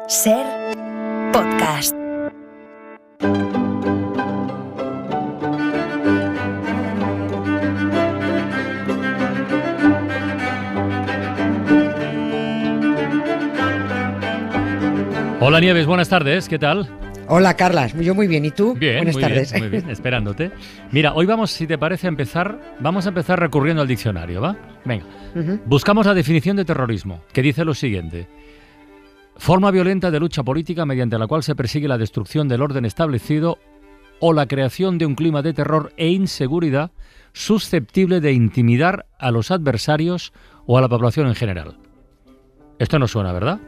Ser podcast. Hola Nieves, buenas tardes, ¿qué tal? Hola Carlas, yo muy bien, ¿y tú? Bien, buenas tardes. Muy bien, esperándote. Mira, hoy vamos, si te parece, vamos a empezar recurriendo al diccionario, ¿va? Venga. Buscamos la definición de terrorismo, que dice lo siguiente: forma violenta de lucha política mediante la cual se persigue la destrucción del orden establecido o la creación de un clima de terror e inseguridad susceptible de intimidar a los adversarios o a la población en general. Esto no suena, ¿verdad?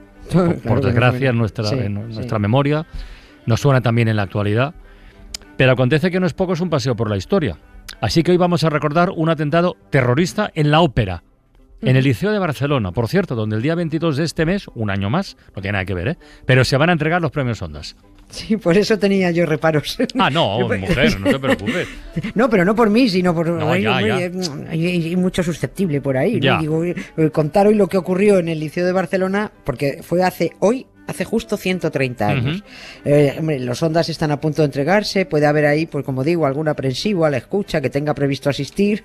Por desgracia, en nuestra memoria, nos suena también en la actualidad, pero acontece que no es poco, es un paseo por la historia. Así que hoy vamos a recordar un atentado terrorista en la Ópera, en el Liceo de Barcelona, por cierto, donde el día 22 de este mes, un año más, no tiene nada que ver, pero se van a entregar los premios Ondas. Sí, por eso tenía yo reparos. Ah, no, mujer, no te preocupes. No, pero no por mí, sino por... No, hay mucho susceptible por ahí, Ya. ¿no? Digo, contar hoy lo que ocurrió en el Liceo de Barcelona, porque fue hace justo 130 años. Hombre, los Ondas están a punto de entregarse, puede haber ahí, pues como digo, algún aprensivo a la escucha que tenga previsto asistir,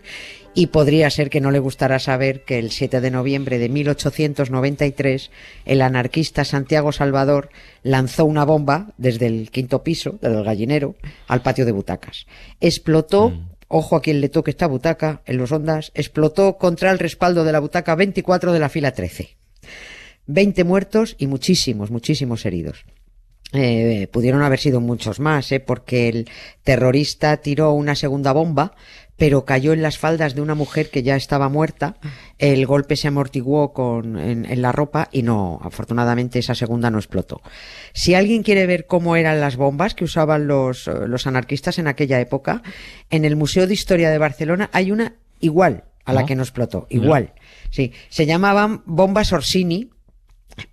y podría ser que no le gustara saber que el 7 de noviembre de 1893 el anarquista Santiago Salvador lanzó una bomba desde el quinto piso, desde el gallinero, al patio de butacas. Explotó, ojo a quien le toque esta butaca, en los Ondas, explotó contra el respaldo de la butaca 24 de la fila 13. 20 muertos y muchísimos heridos. Pudieron haber sido muchos más, porque el terrorista tiró una segunda bomba, pero cayó en las faldas de una mujer que ya estaba muerta. El golpe se amortiguó en la ropa y no, afortunadamente esa segunda no explotó. Si alguien quiere ver cómo eran las bombas que usaban los anarquistas en aquella época, en el Museo de Historia de Barcelona hay una igual a la que no explotó, igual. Sí, se llamaban bombas Orsini,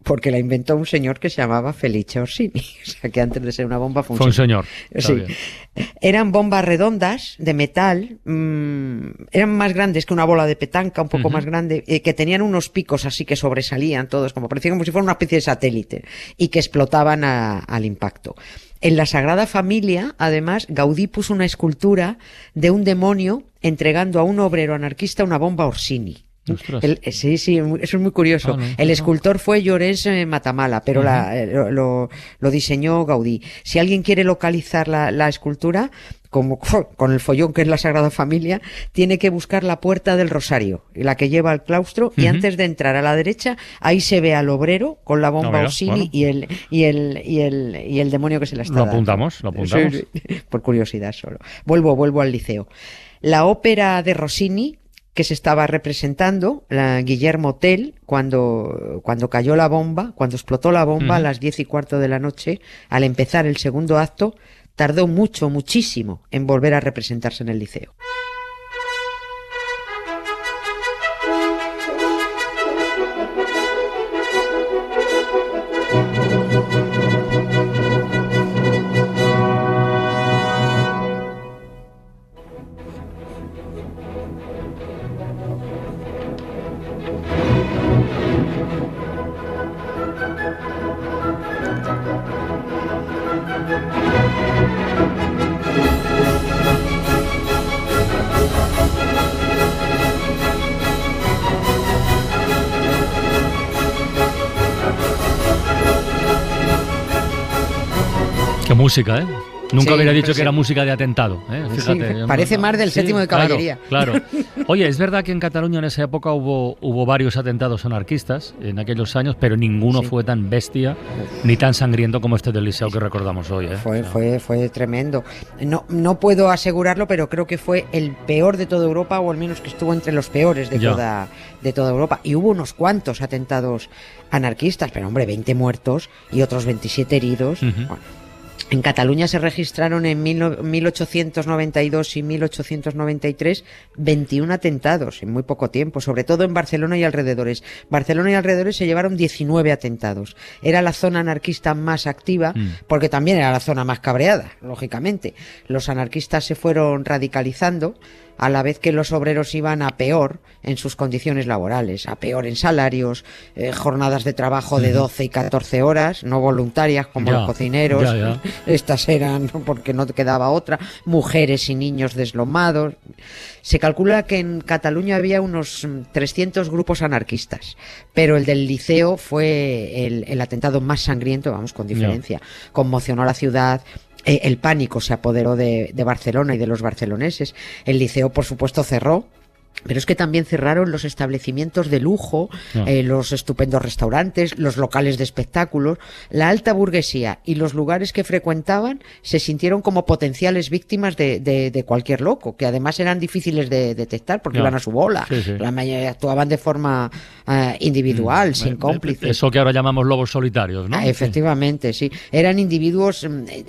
porque la inventó un señor que se llamaba Felice Orsini. O sea, que antes de ser una bomba fue un señor. Sí. Eran bombas redondas de metal, eran más grandes que una bola de petanca, un poco más grande, que tenían unos picos así que sobresalían todos, parecían como si fuera una especie de satélite, y que explotaban al impacto. En la Sagrada Familia, además, Gaudí puso una escultura de un demonio entregando a un obrero anarquista una bomba Orsini. Sí, eso es muy curioso. El escultor fue Llorens Matamala, pero lo diseñó Gaudí. Si alguien quiere localizar la escultura, como con el follón que es la Sagrada Familia, tiene que buscar la puerta del Rosario, la que lleva al claustro, y antes de entrar a la derecha, ahí se ve al obrero con la bomba Orsini y el demonio que se la está dando. Lo apuntamos. Sí, por curiosidad solo. Vuelvo al Liceo. La ópera de Rossini, que se estaba representando, la Guillermo Tell, cuando cayó la bomba, cuando explotó la bomba a las 10:15 de la noche, al empezar el segundo acto, tardó muchísimo en volver a representarse en el Liceo. Qué música, ¿eh? Nunca hubiera dicho que era música de atentado, ¿eh? Fíjate. Sí, parece más del séptimo de caballería. Claro. Oye, es verdad que en Cataluña en esa época hubo varios atentados anarquistas en aquellos años, pero ninguno fue tan bestia ni tan sangriento como este del Liceo que recordamos hoy, ¿eh? Fue tremendo. No puedo asegurarlo, pero creo que fue el peor de toda Europa, o al menos que estuvo entre los peores de toda Europa. Y hubo unos cuantos atentados anarquistas, pero hombre, 20 muertos y otros 27 heridos. Bueno, En Cataluña se registraron en 1892 y 1893 21 atentados en muy poco tiempo, sobre todo en Barcelona y alrededores. Barcelona y alrededores se llevaron 19 atentados. Era la zona anarquista más activa, porque también era la zona más cabreada, lógicamente. Los anarquistas se fueron radicalizando a la vez que los obreros iban a peor en sus condiciones laborales, a peor en salarios, jornadas de trabajo de 12 y 14 horas, no voluntarias como los cocineros, estas eran porque no quedaba otra, mujeres y niños deslomados. Se calcula que en Cataluña había unos 300 grupos anarquistas, pero el del Liceo fue el atentado más sangriento, vamos, con diferencia. Conmocionó a la ciudad. El pánico se apoderó de Barcelona y de los barceloneses. El Liceo, por supuesto, cerró. Pero es que también cerraron los establecimientos de lujo, los estupendos restaurantes, los locales de espectáculos. La alta burguesía y los lugares que frecuentaban se sintieron como potenciales víctimas de cualquier loco, que además eran difíciles de detectar porque iban a su bola. Sí, sí. La mayoría actuaban de forma individual, sin cómplices. Eso que ahora llamamos lobos solitarios, ¿no? Efectivamente, sí. Eran individuos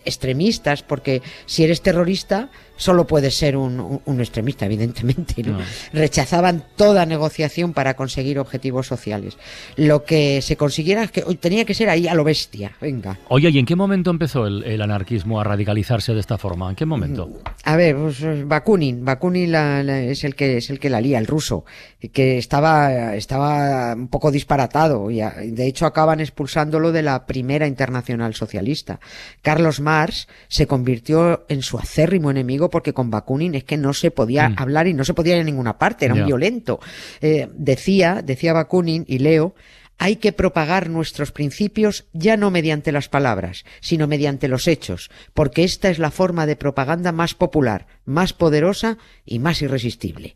extremistas, porque si eres terrorista solo puedes ser un extremista, evidentemente, ¿no? Rechazaban toda negociación para conseguir objetivos sociales. Lo que se consiguiera es que tenía que ser ahí a lo bestia. Venga. Oye, ¿y en qué momento empezó el anarquismo a radicalizarse de esta forma? ¿En qué momento? A ver, pues Bakunin es el que la lía, el ruso, que estaba un poco disparatado, y de hecho acaban expulsándolo de la primera internacional socialista. Carlos Marx se convirtió en su acérrimo enemigo porque con Bakunin es que no se podía hablar y no se podía ir a ninguna parte, era un violento. Decía Bakunin, y leo: hay que propagar nuestros principios ya no mediante las palabras, sino mediante los hechos, porque esta es la forma de propaganda más popular, más poderosa y más irresistible.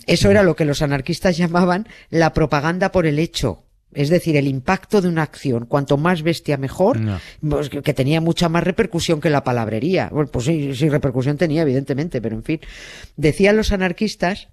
Eso era lo que los anarquistas llamaban la propaganda por el hecho. Es decir, el impacto de una acción, cuanto más bestia mejor, pues, que tenía mucha más repercusión que la palabrería. Bueno, pues sí, repercusión tenía, evidentemente, pero en fin. Decían los anarquistas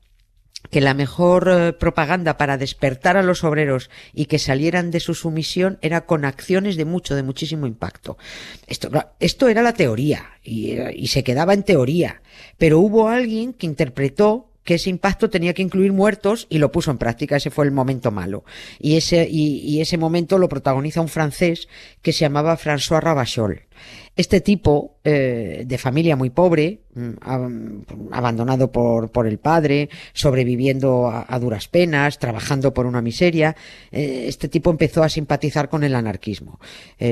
que la mejor propaganda para despertar a los obreros y que salieran de su sumisión era con acciones de muchísimo impacto. Esto era la teoría, y se quedaba en teoría, pero hubo alguien que interpretó que ese impacto tenía que incluir muertos y lo puso en práctica. Ese fue el momento malo. Y ese momento lo protagoniza un francés que se llamaba François Ravachol. Este tipo, de familia muy pobre, abandonado por el padre, sobreviviendo a duras penas, trabajando por una miseria, este tipo empezó a simpatizar con el anarquismo.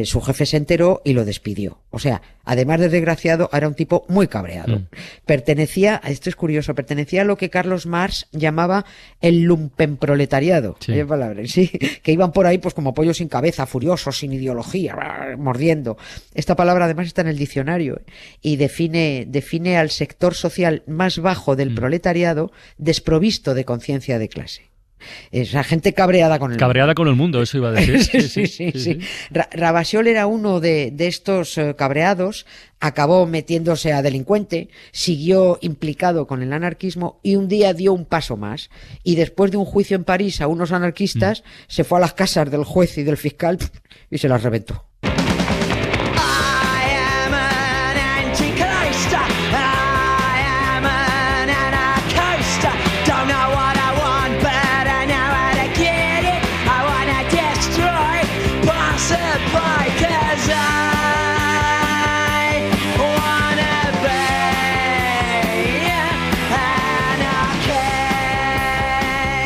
Su jefe se enteró y lo despidió. O sea, además de desgraciado, era un tipo muy cabreado. Esto es curioso, pertenecía a lo que Carlos Marx llamaba el lumpenproletariado. Sí. Palabras, sí, que iban por ahí pues como pollos sin cabeza, furiosos, sin ideología, mordiendo. Esta palabra además está en el diccionario y define al sector social más bajo del proletariado, desprovisto de conciencia de clase. Es la gente cabreada con el mundo. Con el mundo, eso iba a decir. Sí. Ravachol era uno de estos cabreados, acabó metiéndose a delincuente, siguió implicado con el anarquismo y un día dio un paso más. Y después de un juicio en París a unos anarquistas, se fue a las casas del juez y del fiscal y se las reventó.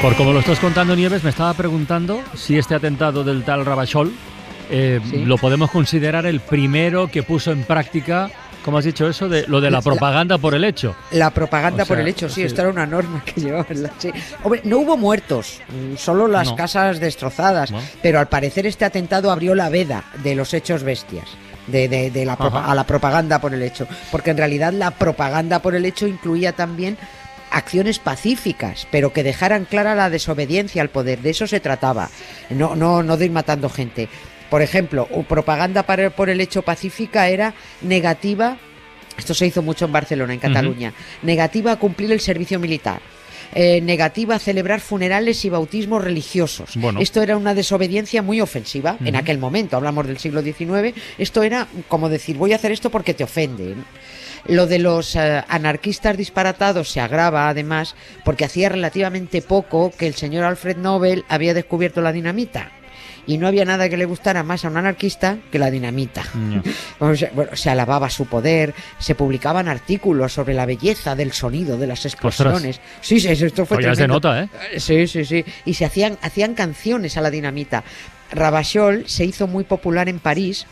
Por como lo estás contando, Nieves, me estaba preguntando si este atentado del tal Ravachol lo podemos considerar el primero que puso en práctica, ¿cómo has dicho eso? Lo de la propaganda por el hecho. La propaganda por el hecho, sí, esto era una norma que llevaba. Sí. Hombre, no hubo muertos, solo las casas destrozadas, pero al parecer este atentado abrió la veda de los hechos bestias. A la propaganda por el hecho, porque en realidad la propaganda por el hecho incluía también acciones pacíficas, pero que dejaran clara la desobediencia al poder. De eso se trataba, no de ir matando gente. Por ejemplo, propaganda por el hecho pacífica era negativa, esto se hizo mucho en Barcelona, en Cataluña, negativa a cumplir el servicio militar. negativa a celebrar funerales y bautismos religiosos. Bueno. Esto era una desobediencia muy ofensiva en aquel momento, hablamos del siglo XIX. Esto era como decir, voy a hacer esto porque te ofende. Lo de los anarquistas disparatados se agrava además porque hacía relativamente poco que el señor Alfred Nobel había descubierto la dinamita. Y no había nada que le gustara más a un anarquista que la dinamita. Se alababa su poder, se publicaban artículos sobre la belleza del sonido de las explosiones. Sí, esto fue tremendo. Ya se nota, ¿eh? Sí. Y se hacían canciones a la dinamita. Ravachol se hizo muy popular en París.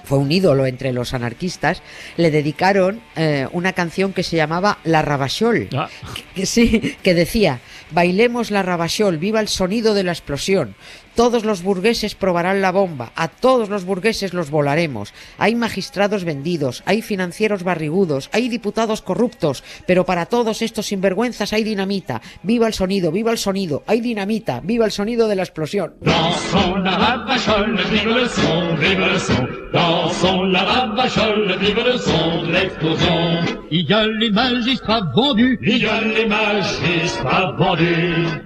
Fue un ídolo entre los anarquistas. Le dedicaron una canción que se llamaba La Ravachol, que decía: bailemos la Ravachol, viva el sonido de la explosión. Todos los burgueses probarán la bomba, a todos los burgueses los volaremos. Hay magistrados vendidos, hay financieros barrigudos, hay diputados corruptos, pero para todos estos sinvergüenzas hay dinamita. Viva el sonido, hay dinamita, viva el sonido de la explosión. Dansons la Ravachol, vive le son, vive le son. Dansons la Ravachol, vive le son de l'explosion. Il y a les magistrats vendus, il y a les magistrats vendus.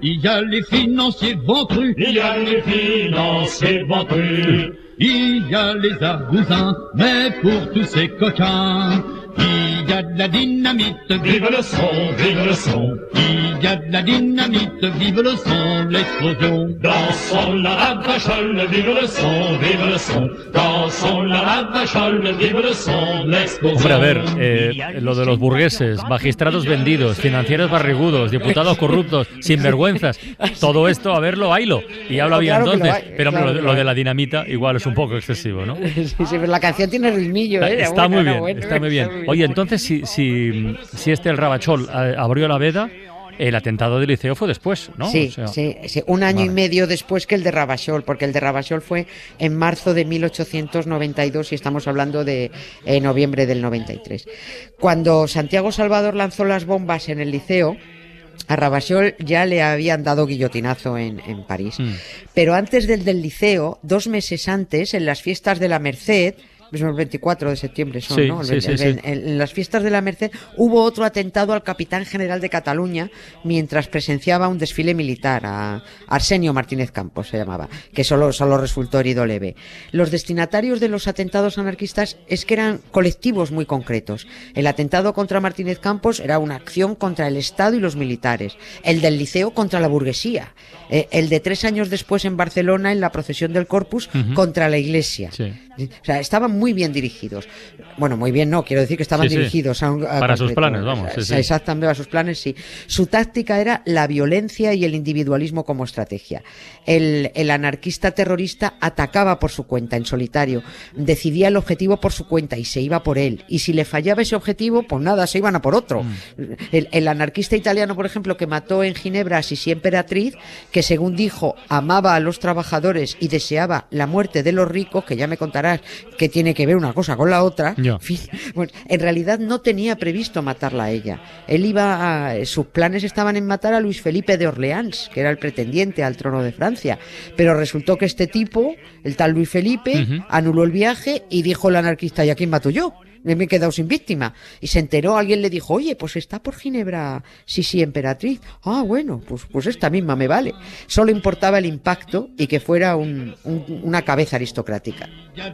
Il y a les financiers ventrus, il y a les financiers ventrus. Il y a les argousins, mais pour tous ces coquins, il y a de la dynamite, vive le son, vive le son. Il y a de la dynamite, vive le son, l'explosion. Dansons la Ravachol, vive le son, vive le son. Dansons la Ravachol, vive le son, l'explosion. Hombre, a ver, lo de los burgueses, magistrados vendidos, financieros barrigudos, diputados corruptos, sinvergüenzas, todo esto, a verlo, haylo. Y habla bien claro entonces. Hay, pero claro, lo de la dinamita igual es un poco excesivo, ¿no? Sí, pero la canción tiene ritmillo, ¿eh? Está muy bien. Oye, entonces, si el Ravachol abrió la veda, el atentado del Liceo fue después, ¿no? Sí, un año y medio después que el de Ravachol, porque el de Ravachol fue en marzo de 1892 y estamos hablando de noviembre del 93. Cuando Santiago Salvador lanzó las bombas en el Liceo, a Ravachol ya le habían dado guillotinazo en París. Pero antes del Liceo, 2 meses antes, en las fiestas de la Merced, el 24 de septiembre son, ¿no? En las fiestas de la Merced hubo otro atentado al capitán general de Cataluña mientras presenciaba un desfile militar, a Arsenio Martínez Campos se llamaba, que solo resultó herido leve. Los destinatarios de los atentados anarquistas es que eran colectivos muy concretos. El atentado contra Martínez Campos era una acción contra el Estado y los militares. El del Liceo contra la burguesía. El de 3 años después en Barcelona, en la procesión del Corpus, contra la Iglesia. Sí. O sea, estaban muy bien dirigidos. Bueno, muy bien no, quiero decir que estaban dirigidos a para sus planes, vamos. Exactamente, a sus planes, sí. Su táctica era la violencia y el individualismo como estrategia. El anarquista terrorista atacaba por su cuenta, en solitario, decidía el objetivo por su cuenta y se iba por él. Y si le fallaba ese objetivo, pues nada, se iban a por otro. El anarquista italiano, por ejemplo, que mató en Ginebra a Sisi Emperatriz, que según dijo, amaba a los trabajadores y deseaba la muerte de los ricos, que ya me contarás que tiene que ver una cosa con la otra. Bueno, en realidad no tenía previsto matarla a ella. Sus planes estaban en matar a Luis Felipe de Orleans, que era el pretendiente al trono de Francia, pero resultó que este tipo, el tal Luis Felipe, anuló el viaje y dijo el anarquista: ¿y a quién mato yo? Me he quedado sin víctima. Y se enteró, alguien le dijo: oye, pues está por Ginebra Sisi Emperatriz. Ah, bueno, pues esta misma me vale. Solo importaba el impacto y que fuera una cabeza aristocrática.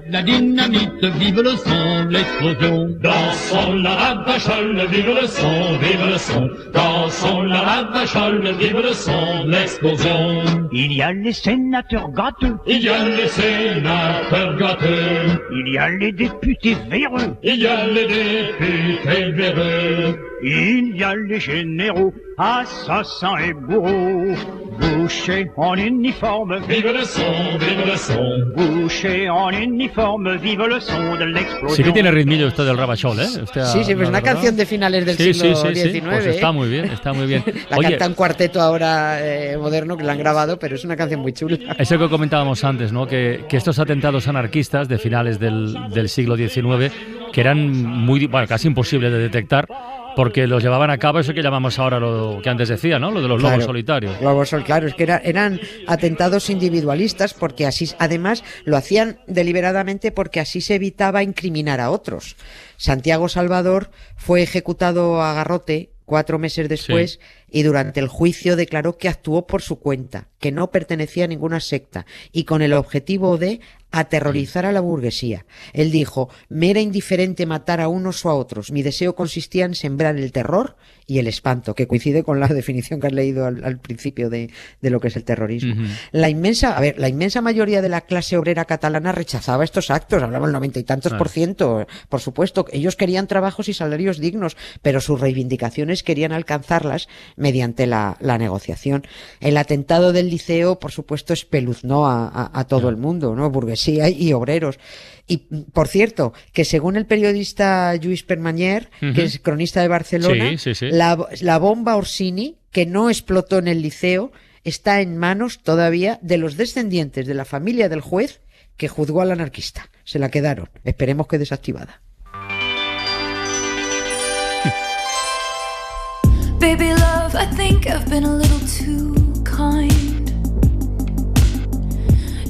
La dynamite, vive le son, l'explosion. Dansons la Ravachol, vive le son, vive le son. Dansons la Ravachol, vive le son, l'explosion. Il y a les sénateurs gâteux, il y a les sénateurs gâteux, il y a les députés véreux, il y a les députés véreux, il y a les généraux, assassins et bourreaux, bouchés en uniforme, vive le son, vive le son. Bouchés en uniforme, vive le son de l'explosion. Sí que tiene ritmillo usted del Ravachol, ¿eh? Sí, pues una canción de finales del siglo XIX. Pues está muy bien, está muy bien. La canta un cuarteto ahora moderno que la han grabado, pero es una canción muy chula. Eso que comentábamos antes, ¿no? Que estos atentados anarquistas de finales del siglo XIX, que eran casi imposibles de detectar, porque los llevaban a cabo eso que llamamos ahora lo que antes decía, ¿no? Lo de los lobos solitarios. Claro, es que eran atentados individualistas, porque así, además, lo hacían deliberadamente porque así se evitaba incriminar a otros. Santiago Salvador fue ejecutado a garrote 4 meses después, y durante el juicio declaró que actuó por su cuenta, que no pertenecía a ninguna secta y con el objetivo de aterrorizar a la burguesía. Él dijo: me era indiferente matar a unos o a otros, mi deseo consistía en sembrar el terror y el espanto, que coincide con la definición que has leído al principio de lo que es el terrorismo. La inmensa mayoría de la clase obrera catalana rechazaba estos actos, hablamos del 90 y tantos %, por supuesto. Ellos querían trabajos y salarios dignos, pero sus reivindicaciones querían alcanzarlas mediante la negociación. El atentado del Liceo, por supuesto, espeluznó a todo el mundo, ¿no? Burguesía y obreros. Y, por cierto, que según el periodista Lluís Permanyer, que es cronista de Barcelona, la bomba Orsini, que no explotó en el Liceo, está en manos todavía de los descendientes de la familia del juez que juzgó al anarquista. Se la quedaron. Esperemos que desactivada. Baby love, I think I've been a little too kind.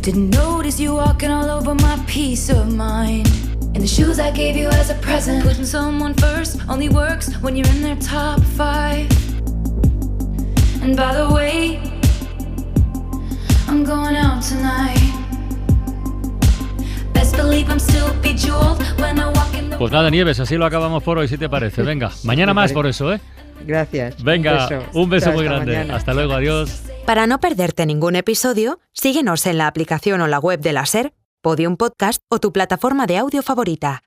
Didn't notice you walking all over my peace of mind. And the shoes I gave you as a present. Putting someone first only works when you're in their top 5. And by the way, I'm going out tonight. Best believe I'm still bejeweled when I walk in the... Pues nada, Nieves, así lo acabamos por hoy, si te parece. Venga, mañana más por eso, ¿eh? Gracias. Venga, un beso muy grande. Mañana. Hasta luego, adiós. Para no perderte ningún episodio, síguenos en la aplicación o la web de la SER, Podium Podcast o tu plataforma de audio favorita.